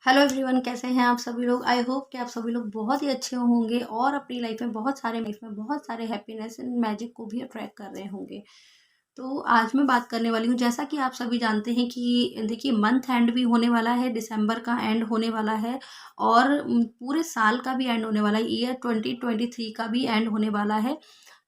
Hello everyone, कैसे हैं आप सभी लोग। आई होप कि आप सभी लोग बहुत ही अच्छे होंगे और अपनी लाइफ में बहुत सारे हैप्पीनेस एंड मैजिक को भी अट्रैक्ट कर रहे होंगे। तो आज मैं बात करने वाली हूँ, जैसा कि आप सभी जानते हैं कि देखिए मंथ एंड भी होने वाला है, दिसंबर का एंड होने वाला है और पूरे साल का भी एंड होने वाला है, ईयर 2023 का भी एंड होने वाला है।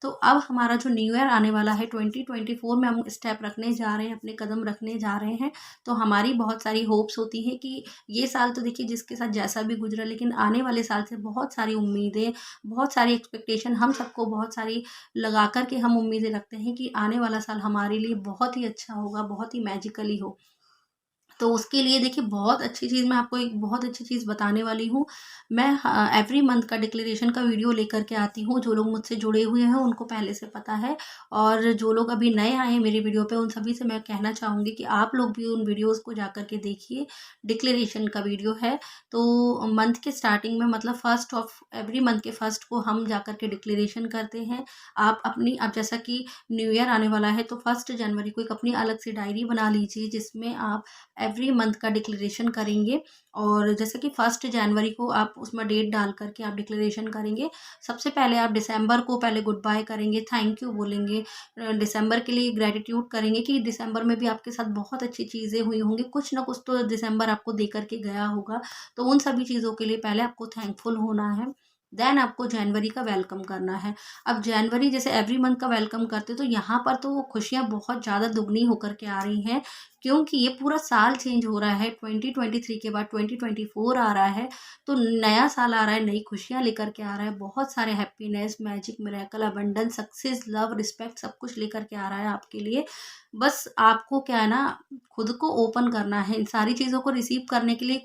तो अब हमारा जो न्यू ईयर आने वाला है 2024 में हम स्टेप रखने जा रहे हैं, अपने कदम रखने जा रहे हैं। तो हमारी बहुत सारी होप्स होती हैं कि ये साल तो देखिए जिसके साथ जैसा भी गुजरा, लेकिन आने वाले साल से बहुत सारी उम्मीदें, बहुत सारी एक्सपेक्टेशन हम सबको बहुत सारी लगा कर के हम उम्मीदें रखते हैं कि आने वाला साल हमारे लिए बहुत ही अच्छा होगा, बहुत ही मैजिकली हो। तो उसके लिए देखिए बहुत अच्छी चीज़, मैं आपको एक बहुत अच्छी चीज़ बताने वाली हूँ। मैं एवरी मंथ का डिक्लेरेशन का वीडियो लेकर के आती हूँ। जो लोग मुझसे जुड़े हुए हैं उनको पहले से पता है, और जो लोग अभी नए आए हैं मेरी वीडियो पे उन सभी से मैं कहना चाहूँगी कि आप लोग भी उन वीडियोज़ को जा कर के देखिए। डिक्लेरेशन का वीडियो है। तो मंथ के स्टार्टिंग में, मतलब फर्स्ट ऑफ एवरी मंथ के फर्स्ट को हम जा कर के डिक्लेरेशन करते हैं। आप अपनी, अब जैसा कि न्यू ईयर आने वाला है तो 1 जनवरी को एक अपनी अलग से डायरी बना लीजिए जिसमें आप एवरी मंथ का डिक्लेरेशन करेंगे। और जैसे कि 1 जनवरी को आप उसमें डेट डाल करके आप डिक्लेरेशन करेंगे। सबसे पहले आप दिसंबर को पहले गुड बाय करेंगे, थैंक यू बोलेंगे, दिसंबर के लिए ग्रेटिट्यूड करेंगे कि दिसंबर में भी आपके साथ बहुत अच्छी चीज़ें हुई होंगी, कुछ ना कुछ तो दिसंबर आपको दे करके गया होगा। तो उन सभी चीज़ों के लिए पहले आपको थैंकफुल होना है। देन आपको जनवरी का वेलकम करना है। अब जनवरी जैसे एवरी मंथ का वेलकम करते तो यहाँ पर तो खुशियाँ बहुत ज़्यादा दुगनी होकर के आ रही हैं, क्योंकि ये पूरा साल चेंज हो रहा है। 2023 के बाद 2024 आ रहा है। तो नया साल आ रहा है, नई खुशियाँ लेकर के आ रहा है, बहुत सारे happiness, magic, miracle, abundance, success, love, respect सब कुछ लेकर के आ रहा है आपके लिए। बस आपको क्या है ना, खुद को ओपन करना है इन सारी चीज़ों को रिसीव करने के लिए।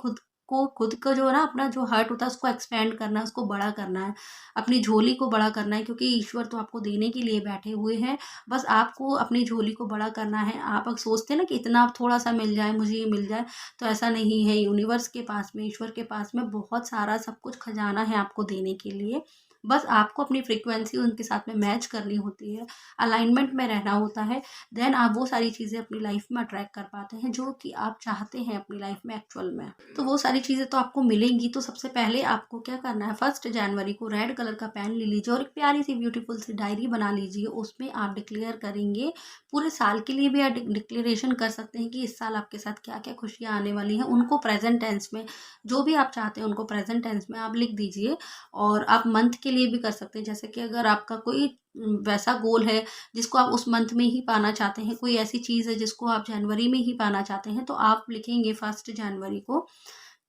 खुद का जो है ना, अपना जो हार्ट होता है उसको एक्सपेंड करना है, उसको बड़ा करना है, अपनी झोली को बड़ा करना है, क्योंकि ईश्वर तो आपको देने के लिए बैठे हुए हैं। बस आपको अपनी झोली को बड़ा करना है। आप अगर सोचते हैं ना कि इतना थोड़ा-सा मिल जाए, मुझे ये मिल जाए, तो ऐसा नहीं है। यूनिवर्स के पास में, ईश्वर के पास में बहुत सारा सब कुछ खजाना है आपको देने के लिए। बस आपको अपनी फ्रीक्वेंसी उनके साथ में मैच करनी होती है, अलाइनमेंट में रहना होता है। देन आप वो सारी चीज़ें अपनी लाइफ में अट्रैक्ट कर पाते हैं जो कि आप चाहते हैं अपनी लाइफ में एक्चुअल में। तो वो सारी चीज़ें तो आपको मिलेंगी। तो सबसे पहले आपको क्या करना है, 1 जनवरी को रेड कलर का पेन ले लीजिए और एक प्यारी सी ब्यूटीफुल सी डायरी बना लीजिए। उसमें आप डिक्लेयर करेंगे, पूरे साल के लिए भी आप डिक्लेरेशन कर सकते हैं कि इस साल आपके साथ क्या-क्या खुशियाँ आने वाली हैं। उनको प्रेज़ेंट टेंस में, जो भी आप चाहते हैं उनको प्रेज़ेंट टेंस में आप लिख दीजिए। और आप मंथ के लिए भी कर सकते हैं, जैसे कि अगर आपका कोई वैसा गोल है जिसको आप उस मंथ में ही पाना चाहते हैं, कोई ऐसी चीज़ है जिसको आप जनवरी में ही पाना चाहते हैं, तो आप लिखेंगे 1 जनवरी को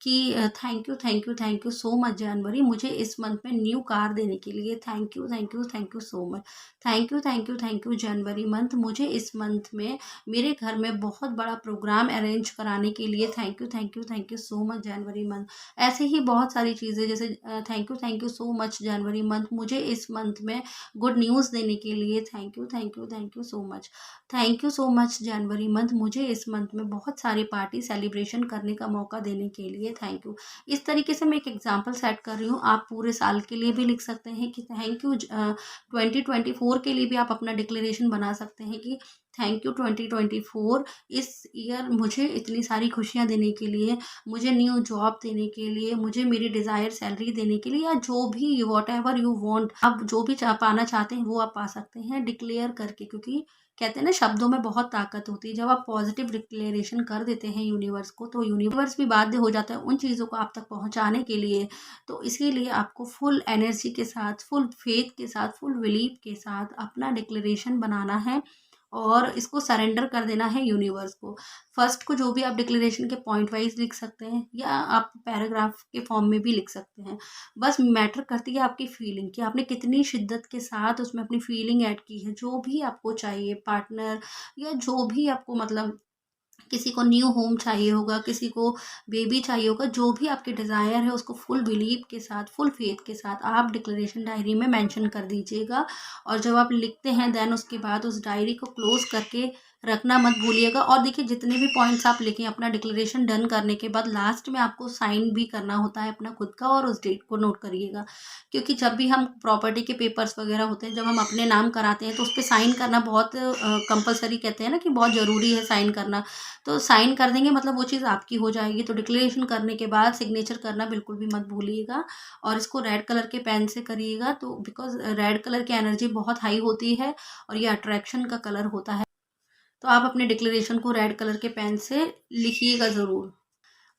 कि thank you, thank you, thank you so much January, मुझे इस मंथ में न्यू कार देने के लिए thank you, thank you, thank you so much. Thank you, thank you, thank you January month, मुझे इस मंथ में मेरे घर में बहुत बड़ा प्रोग्राम अरेंज कराने के लिए thank you, thank you, thank you so much January month. ऐसे ही बहुत सारी चीज़ें, जैसे thank you so much January month, मुझे इस मंथ में गुड न्यूज़ देने के लिए thank you, thank you, thank you so much. Thank you so much January month, मुझे इस मंथ में बहुत सारी पार्टी सेलिब्रेशन करने का मौका देने के लिए थैंक यू। इस तरीके से मैं एक एग्जांपल सेट कर रही हूँ। आप पूरे साल के लिए भी लिख सकते हैं कि थैंक यू। 2024 के लिए भी आप अपना डिक्लेरेशन बना सकते हैं कि थैंक यू 2024, इस ईयर मुझे इतनी सारी खुशियाँ देने के लिए, मुझे न्यू जॉब देने के लिए, मुझे मेरी डिज़ायर सैलरी देने के लिए, या जो भी व्हाटएवर यू वांट, आप जो भी पाना चाहते हैं वो आप पा सकते हैं डिक्लेयर करके। क्योंकि कहते हैं ना, शब्दों में बहुत ताकत होती है। जब आप पॉजिटिव डिक्लेरेशन कर देते हैं यूनिवर्स को, तो यूनिवर्स भी बाध्य हो जाता है उन चीज़ों को आप तक पहुंचाने के लिए। तो इसीलिए आपको फुल एनर्जी के साथ, फुल फेथ के साथ, फुल बिलीव के साथ अपना डिक्लेरेशन बनाना है और इसको सरेंडर कर देना है यूनिवर्स को। फर्स्ट को जो भी आप डिक्लेरेशन के पॉइंट वाइज लिख सकते हैं, या आप पैराग्राफ के फॉर्म में भी लिख सकते हैं। बस मैटर करती है आपकी फीलिंग, कि आपने कितनी शिद्दत के साथ उसमें अपनी फीलिंग ऐड की है। जो भी आपको चाहिए, पार्टनर या जो भी आपको, मतलब किसी को न्यू होम चाहिए होगा, किसी को बेबी चाहिए होगा, जो भी आपके डिज़ायर है उसको फुल बिलीव के साथ, फुल फेथ के साथ आप डिक्लेरेशन डायरी में मेंशन कर दीजिएगा। और जब आप लिखते हैं, देन उसके बाद उस डायरी को क्लोज करके रखना मत भूलिएगा। और देखिए जितने भी पॉइंट्स आप लिखें अपना डिक्लेरेशन डन करने के बाद लास्ट में आपको साइन भी करना होता है अपना खुद का, और उस डेट को नोट करिएगा। क्योंकि जब भी हम प्रॉपर्टी के पेपर्स वगैरह होते हैं, जब हम अपने नाम कराते हैं तो उस पर साइन करना बहुत कंपलसरी, कहते हैं ना कि बहुत ज़रूरी है साइन करना। तो साइन कर देंगे मतलब वो चीज़ आपकी हो जाएगी। तो डिक्लेरेशन करने के बाद सिग्नेचर करना बिल्कुल भी मत भूलिएगा, और इसको रेड कलर के पेन से करिएगा। तो बिकॉज रेड कलर की एनर्जी बहुत हाई होती है और ये अट्रैक्शन का कलर होता है। तो आप अपने डिक्लेरेशन को रेड कलर के पेन से लिखिएगा ज़रूर।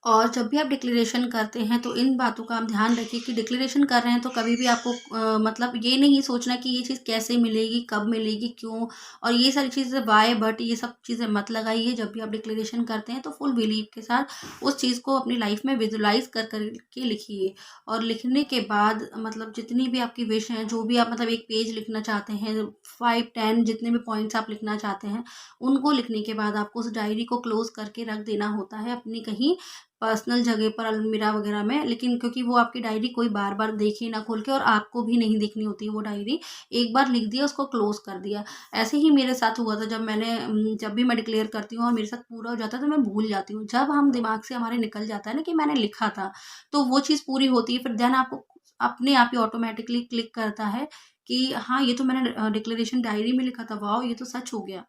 और जब भी आप डिक्लेरेशन करते हैं तो इन बातों का आप ध्यान रखिए कि डिक्लेरेशन कर रहे हैं तो कभी भी आपको मतलब ये नहीं सोचना कि ये चीज़ कैसे मिलेगी, कब मिलेगी, क्यों, और ये सारी चीज़ें वाई बट ये सब चीज़ें मत लगाइए। जब भी आप डिक्लेरेशन करते हैं तो फुल बिलीव के साथ उस चीज़ को अपनी लाइफ में विजुलाइज कर के लिखिए। और लिखने के बाद मतलब जितनी भी आपकी विश हैं, जो भी आप मतलब एक पेज लिखना चाहते हैं, 5-10 जितने भी पॉइंट्स आप लिखना चाहते हैं, उनको लिखने के बाद आपको उस डायरी को क्लोज करके रख देना होता है अपनी कहीं पर्सनल जगह पर, अलमीरा वगैरह में। लेकिन क्योंकि वो आपकी डायरी कोई बार बार देखे ना खोल के, और आपको भी नहीं देखनी होती है वो डायरी, एक बार लिख दिया उसको क्लोज कर दिया। ऐसे ही मेरे साथ हुआ था। जब भी मैं डिक्लेयर करती हूँ और मेरे साथ पूरा हो जाता है तो मैं भूल जाती हूँ। जब हम दिमाग से हमारे निकल जाता है ना कि मैंने लिखा था, तो वो चीज़ पूरी होती है। फिर देन आपको अपने आप ही ऑटोमेटिकली क्लिक करता है कि हाँ ये तो मैंने डिक्लेरेशन डायरी में लिखा था, वाह ये तो सच हो गया।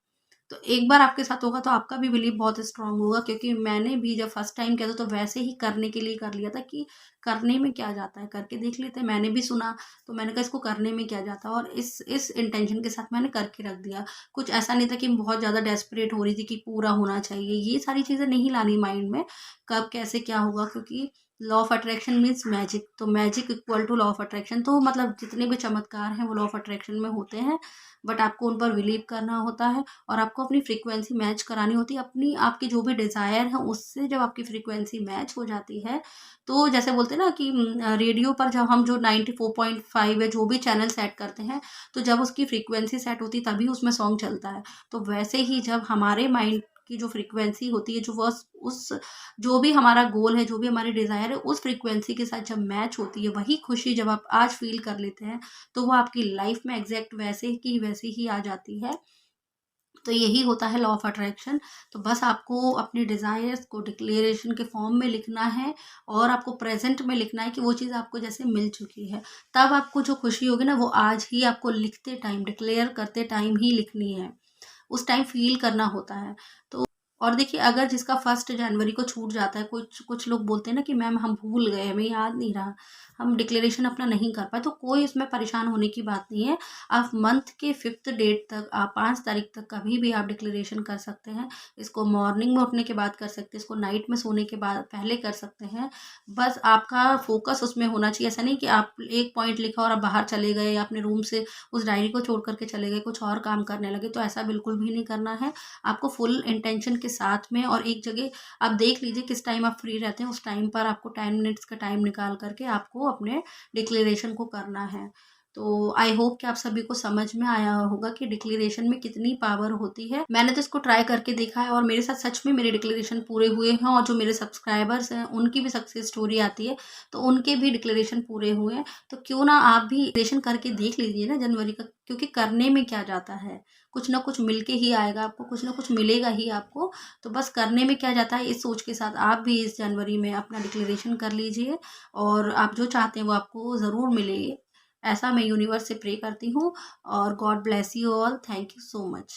तो एक बार आपके साथ होगा तो आपका भी बिलीव बहुत स्ट्रांग होगा। क्योंकि मैंने भी जब फर्स्ट टाइम किया था तो वैसे ही करने के लिए कर लिया था कि करने में क्या जाता है, करके देख लेते हैं। मैंने भी सुना तो मैंने कहा इसको करने में क्या जाता है, और इस इंटेंशन के साथ मैंने करके रख दिया। कुछ ऐसा नहीं था कि बहुत ज़्यादा डेस्परेट हो रही थी कि पूरा होना चाहिए। ये सारी चीज़ें नहीं लानी माइंड में, कब कैसे क्या होगा। क्योंकि law of attraction means magic, तो magic equal to law of attraction. तो मतलब जितने भी चमत्कार हैं वो लॉ ऑफ अट्रैक्शन में होते हैं, बट आपको उन पर बिलीव करना होता है और आपको अपनी फ्रीक्वेंसी मैच करानी होती है। अपनी आपकी जो भी डिज़ायर है उससे जब आपकी फ्रीक्वेंसी मैच हो जाती है, तो जैसे बोलते हैं ना कि रेडियो पर जब हम जो 94.5 है जो भी चैनल सेट करते हैं, तो जब उसकी फ्रीक्वेंसी सेट होती है तभी उसमें सॉन्ग चलता है। तो वैसे ही जब हमारे माइंड की जो फ्रीक्वेंसी होती है, जो वो उस जो भी हमारा गोल है, जो भी हमारी डिज़ायर है, उस फ्रीक्वेंसी के साथ जब मैच होती है, वही खुशी जब आप आज फील कर लेते हैं, तो वो आपकी लाइफ में एग्जैक्ट वैसे की वैसे ही आ जाती है। तो यही होता है लॉ ऑफ अट्रैक्शन। तो बस आपको अपनी डिज़ायर्स को डिक्लेरेशन के फॉर्म में लिखना है, और आपको प्रेजेंट में लिखना है कि वो चीज़ आपको जैसे मिल चुकी है। तब आपको जो खुशी होगी ना वो आज ही आपको लिखते टाइम, डिक्लेयर करते टाइम ही लिखनी है, उस टाइम फील करना होता है। तो और देखिए अगर जिसका 1 जनवरी को छूट जाता है, कुछ कुछ लोग बोलते हैं ना कि मैम हम भूल गए, हमें याद नहीं रहा, हम डिक्लेरेशन अपना नहीं कर पाए, तो कोई इसमें परेशान होने की बात नहीं है। आप मंथ के 5th डेट तक, आप 5 तारीख तक कभी भी आप डिक्लेरेशन कर सकते हैं। इसको मॉर्निंग में उठने के बाद कर सकते हैं, इसको नाइट में सोने के बाद पहले कर सकते हैं। बस आपका फोकस उसमें होना चाहिए। ऐसा नहीं कि आप एक पॉइंट लिखा और आप बाहर चले गए, या अपने रूम से उस डायरी को छोड़ करके चले गए, कुछ और काम करने लगे, तो ऐसा बिल्कुल भी नहीं करना है। आपको फुल इंटेंशन के साथ में, और एक जगह आप देख लीजिए किस टाइम आप फ्री रहते हैं, उस टाइम पर आपको 10 मिनट्स का टाइम निकाल करके आपको अपने डिक्लेरेशन को करना है। तो आई होप कि आप सभी को समझ में आया होगा कि डिक्लेरेशन में कितनी पावर होती है। मैंने तो इसको ट्राई करके देखा है और मेरे साथ सच में मेरे डिक्लेरेशन पूरे हुए हैं, और जो मेरे सब्सक्राइबर्स हैं उनकी भी सक्सेस स्टोरी आती है, तो उनके भी डिक्लेरेशन पूरे हुए हैं। तो क्यों ना आप भी डिक्लेरेशन करके देख लीजिए ना जनवरी का, क्योंकि करने में क्या जाता है, कुछ ना कुछ मिल के ही आएगा आपको, कुछ ना कुछ मिलेगा ही आपको। तो बस करने में क्या जाता है, इस सोच के साथ आप भी इस जनवरी में अपना डिक्लेरेशन कर लीजिए, और आप जो चाहते हैं वो आपको ज़रूर मिले। ऐसा मैं यूनिवर्स से प्रे करती हूँ। और God bless you all. Thank you so much.